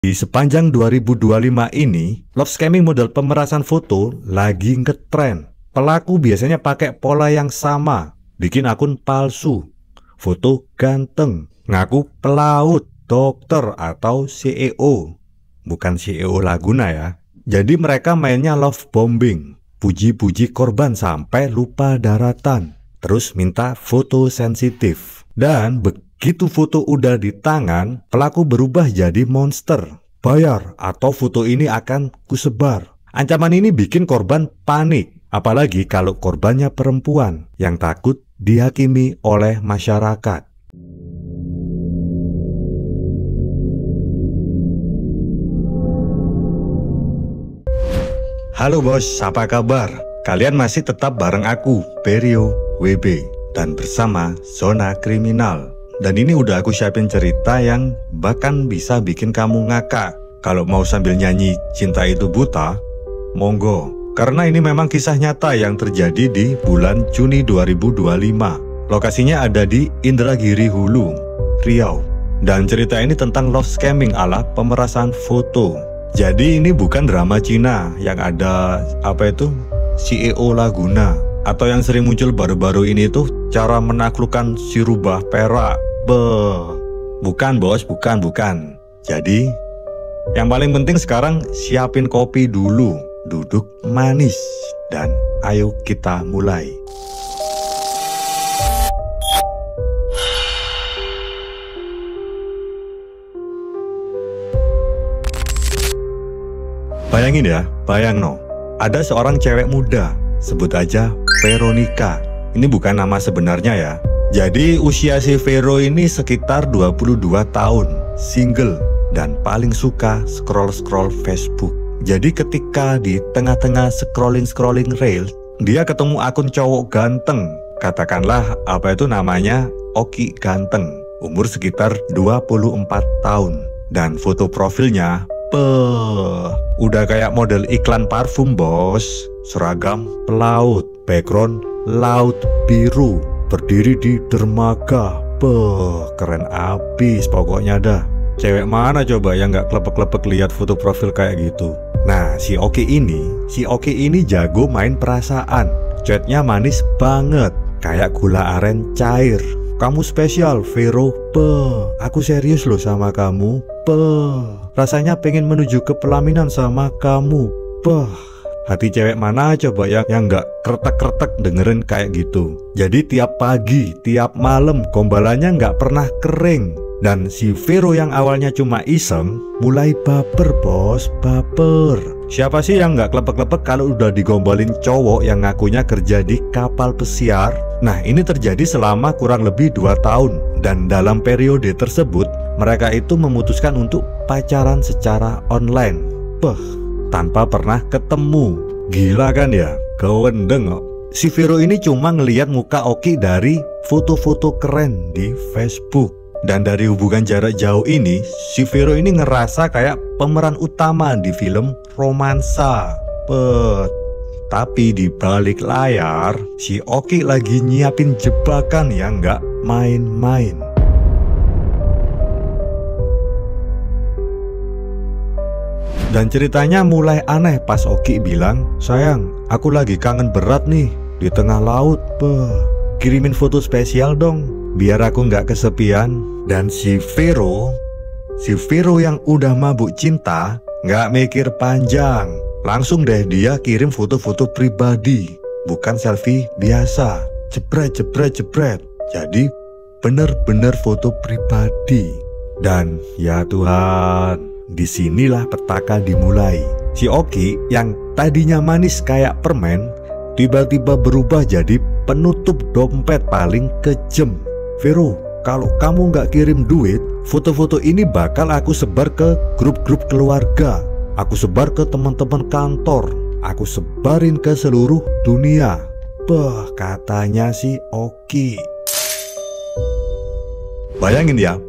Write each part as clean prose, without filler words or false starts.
Di sepanjang 2025 ini, love scamming model pemerasan foto lagi ngetren. Pelaku biasanya pakai pola yang sama, bikin akun palsu, foto ganteng, ngaku pelaut, dokter, atau CEO. Bukan CEO Laguna ya. Jadi mereka mainnya love bombing, puji-puji korban sampai lupa daratan, terus minta foto sensitif. Dan begitu foto udah di tangan, pelaku berubah jadi monster. Bayar atau foto ini akan kusebar. Ancaman ini bikin korban panik, apalagi kalau korbannya perempuan yang takut dihakimi oleh masyarakat. Halo bos, apa kabar? Kalian masih tetap bareng aku, Perio WB, dan bersama Zona Kriminal. Dan ini udah aku siapin cerita yang bahkan bisa bikin kamu ngakak. Kalau mau sambil nyanyi Cinta Itu Buta, monggo. Karena ini memang kisah nyata yang terjadi di bulan Juni 2025. Lokasinya ada di Indragiri Hulu, Riau. Dan cerita ini tentang love scamming ala pemerasan foto. Jadi ini bukan drama Cina yang ada CEO Laguna, atau yang sering muncul baru-baru ini tuh cara menaklukkan si rubah perak. Bukan bos, bukan. Jadi yang paling penting sekarang siapin kopi dulu, duduk manis, dan ayo kita mulai. Bayangin ya, ada seorang cewek muda, sebut aja Veronica. Ini bukan nama sebenarnya ya. Jadi usia si Vero ini sekitar 22 tahun, single, dan paling suka scroll-scroll Facebook. Jadi ketika di tengah-tengah scrolling reels, dia ketemu akun cowok ganteng. Katakanlah namanya Oki Ganteng, umur sekitar 24 tahun. Dan foto profilnya, udah kayak model iklan parfum bos. Seragam pelaut, background laut biru, berdiri di dermaga. Keren abis pokoknya dah. Cewek mana coba yang nggak klepek-klepek lihat foto profil kayak gitu. Nah, si Oki ini jago main perasaan. Chatnya manis banget, kayak gula aren cair. Kamu spesial, Vero. Aku serius loh sama kamu. Rasanya pengen menuju ke pelaminan sama kamu. Hati cewek mana coba yang nggak kretek-kretek dengerin kayak gitu. Jadi tiap pagi, tiap malam gombalannya nggak pernah kering. Dan si Vero yang awalnya cuma iseng, mulai baper bos, baper. Siapa sih yang nggak klepek-klepek kalau udah digombalin cowok yang ngakunya kerja di kapal pesiar? Nah, ini terjadi selama kurang lebih 2 tahun. Dan dalam periode tersebut, mereka itu memutuskan untuk pacaran secara online. Tanpa pernah ketemu. Gila kan ya? Kewendeng kok. Si Vero ini cuma ngelihat muka Oki dari foto-foto keren di Facebook. Dan dari hubungan jarak jauh ini, si Vero ini ngerasa kayak pemeran utama di film romansa. Tapi di balik layar, si Oki lagi nyiapin jebakan yang nggak main-main. Dan ceritanya mulai aneh pas Oki bilang, "Sayang, aku lagi kangen berat nih di tengah laut. Kirimin foto spesial dong, biar aku nggak kesepian." Dan si Vero yang udah mabuk cinta, nggak mikir panjang. Langsung deh dia kirim foto-foto pribadi, bukan selfie biasa. Jebret. Jadi bener-bener foto pribadi. Dan ya Tuhan, disinilah petaka dimulai. Si Oki yang tadinya manis kayak permen, tiba-tiba berubah jadi penutup dompet paling kejam. "Vero, kalau kamu nggak kirim duit, foto-foto ini bakal aku sebar ke grup-grup keluarga. Aku sebar ke teman-teman kantor. Aku sebarin ke seluruh dunia." Katanya si Oki. Bayangin ya,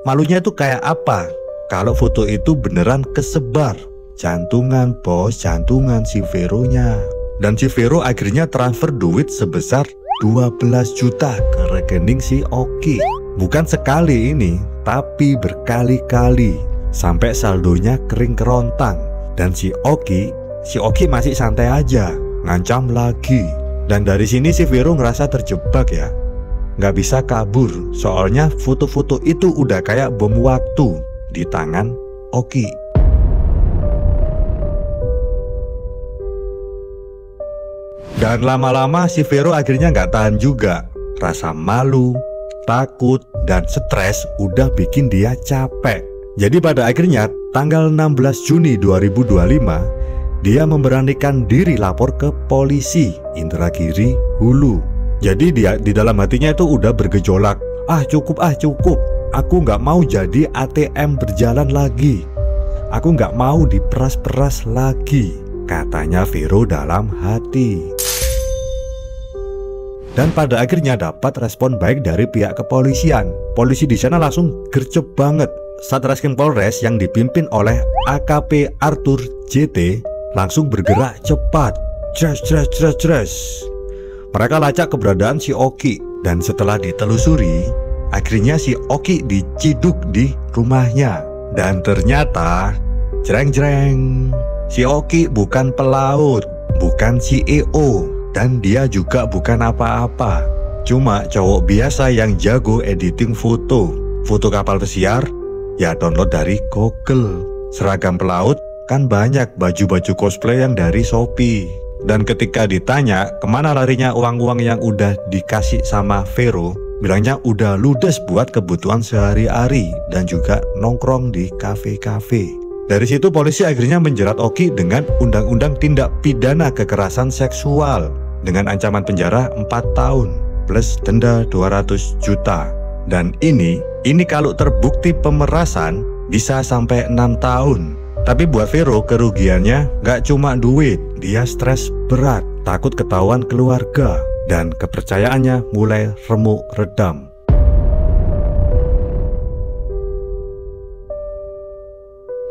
malunya itu kayak apa kalau foto itu beneran kesebar. Jantungan bos, jantungan si Veronya. Dan si Vero akhirnya transfer duit sebesar 12 juta ke rekening si Oki. Bukan sekali ini, tapi berkali-kali. sampai saldonya kering kerontang. Dan si Oki masih santai aja, ngancam lagi. Dan dari sini si Vero ngerasa terjebak ya, nggak bisa kabur, soalnya foto-foto itu udah kayak bom waktu di tangan Oki. Dan lama-lama si Vero akhirnya nggak tahan juga. Rasa malu, takut, dan stres udah bikin dia capek. Jadi pada akhirnya tanggal 16 Juni 2025 dia memberanikan diri lapor ke polisi Indragiri Hulu. Jadi dia di dalam hatinya itu udah bergejolak. Cukup, aku nggak mau jadi ATM berjalan lagi. Aku nggak mau diperas-peras lagi, katanya Vero dalam hati. Dan pada akhirnya dapat respon baik dari pihak kepolisian. Polisi di sana langsung gercep banget. Satreskrim Polres yang dipimpin oleh AKP Arthur JT langsung bergerak cepat. Tres. Mereka lacak keberadaan si Oki. Dan setelah ditelusuri, akhirnya si Oki diciduk di rumahnya. Dan ternyata jreng, si Oki bukan pelaut, bukan CEO, dan dia juga bukan apa-apa. Cuma cowok biasa yang jago editing foto. Foto kapal pesiar, ya download dari Google. Seragam pelaut, kan banyak baju-baju cosplay yang dari Shopee. Dan ketika ditanya kemana larinya uang-uang yang udah dikasih sama Vero, bilangnya udah ludes buat kebutuhan sehari-hari dan juga nongkrong di kafe-kafe. Dari situ polisi akhirnya menjerat Oki dengan Undang-Undang Tindak Pidana Kekerasan Seksual dengan ancaman penjara 4 tahun plus denda 200 juta. Dan ini kalau terbukti pemerasan bisa sampai 6 tahun. Tapi buat Vero kerugiannya gak cuma duit, dia stres berat, takut ketahuan keluarga, dan kepercayaannya mulai remuk redam.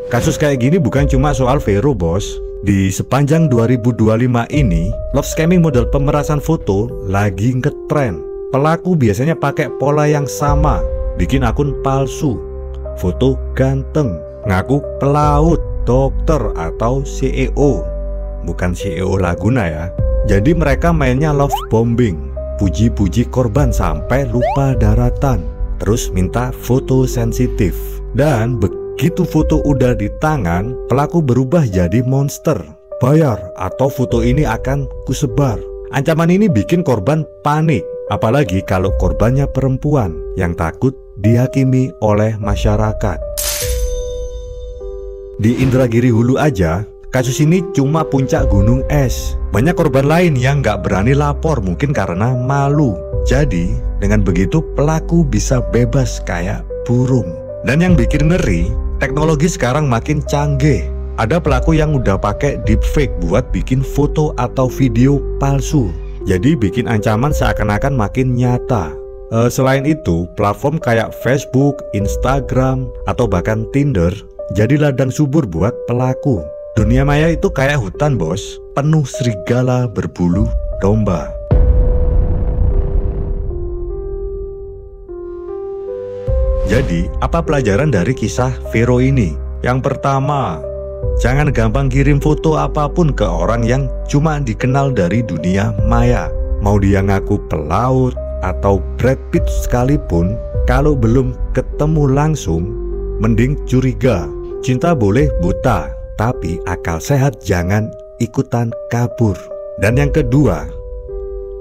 Kasus kayak gini bukan cuma soal Vero, bos. Di sepanjang 2025 ini, love scamming model pemerasan foto lagi ngetren. Pelaku biasanya pakai pola yang sama, bikin akun palsu, foto ganteng, ngaku pelaut, dokter, atau CEO. Bukan CEO Laguna ya. Jadi mereka mainnya love bombing, puji-puji korban sampai lupa daratan, terus minta foto sensitif. Dan begitu foto udah di tangan, pelaku berubah jadi monster. Bayar atau foto ini akan kusebar. Ancaman ini bikin korban panik, apalagi kalau korbannya perempuan yang takut dihakimi oleh masyarakat. Di Indragiri Hulu aja, kasus ini cuma puncak gunung es. Banyak korban lain yang nggak berani lapor, mungkin karena malu. Jadi dengan begitu pelaku bisa bebas kayak burung. Dan yang bikin ngeri, teknologi sekarang makin canggih. Ada pelaku yang udah pakai deepfake buat bikin foto atau video palsu. Jadi bikin ancaman seakan-akan makin nyata. Selain itu, platform kayak Facebook, Instagram, atau bahkan Tinder jadi ladang subur buat pelaku. Dunia maya itu kayak hutan, bos, penuh serigala berbulu domba. Jadi, apa pelajaran dari kisah Vero ini? Yang pertama, jangan gampang kirim foto apapun ke orang yang cuma dikenal dari dunia maya. Mau dia ngaku pelaut atau Brad Pitt sekalipun, kalau belum ketemu langsung, mending curiga. Cinta boleh buta, tapi akal sehat jangan ikutan kabur. Dan yang kedua,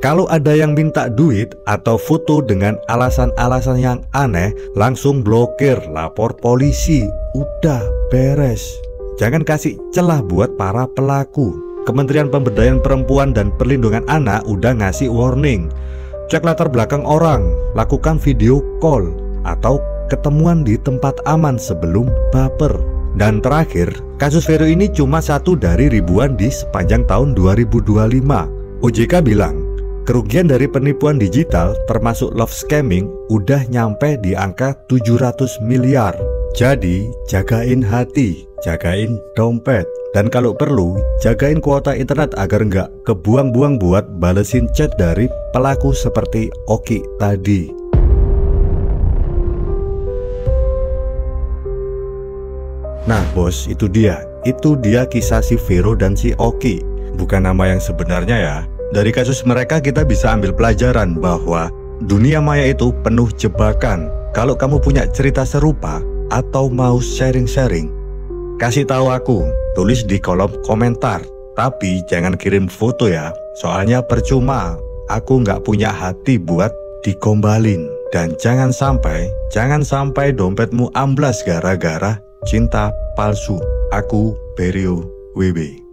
kalau ada yang minta duit atau foto dengan alasan-alasan yang aneh, langsung blokir, lapor polisi, udah beres. Jangan kasih celah buat para pelaku. Kementerian Pemberdayaan Perempuan dan Perlindungan Anak udah ngasih warning. Cek latar belakang orang, lakukan video call, atau ketemuan di tempat aman sebelum baper. Dan terakhir, kasus Vero ini cuma satu dari ribuan di sepanjang tahun 2025. OJK bilang, kerugian dari penipuan digital termasuk love scamming udah nyampe di angka 700 miliar. Jadi, jagain hati, jagain dompet. Dan kalau perlu, jagain kuota internet agar nggak kebuang-buang buat balesin chat dari pelaku seperti Oki tadi. Nah bos, itu dia kisah si Vero dan si Oki. Bukan nama yang sebenarnya ya. Dari kasus mereka kita bisa ambil pelajaran bahwa dunia maya itu penuh jebakan. Kalau kamu punya cerita serupa atau mau sharing-sharing, kasih tahu aku, tulis di kolom komentar. Tapi jangan kirim foto ya, soalnya percuma. Aku nggak punya hati buat digombalin. Dan jangan sampai dompetmu amblas gara-gara cinta palsu. Aku Berio WB.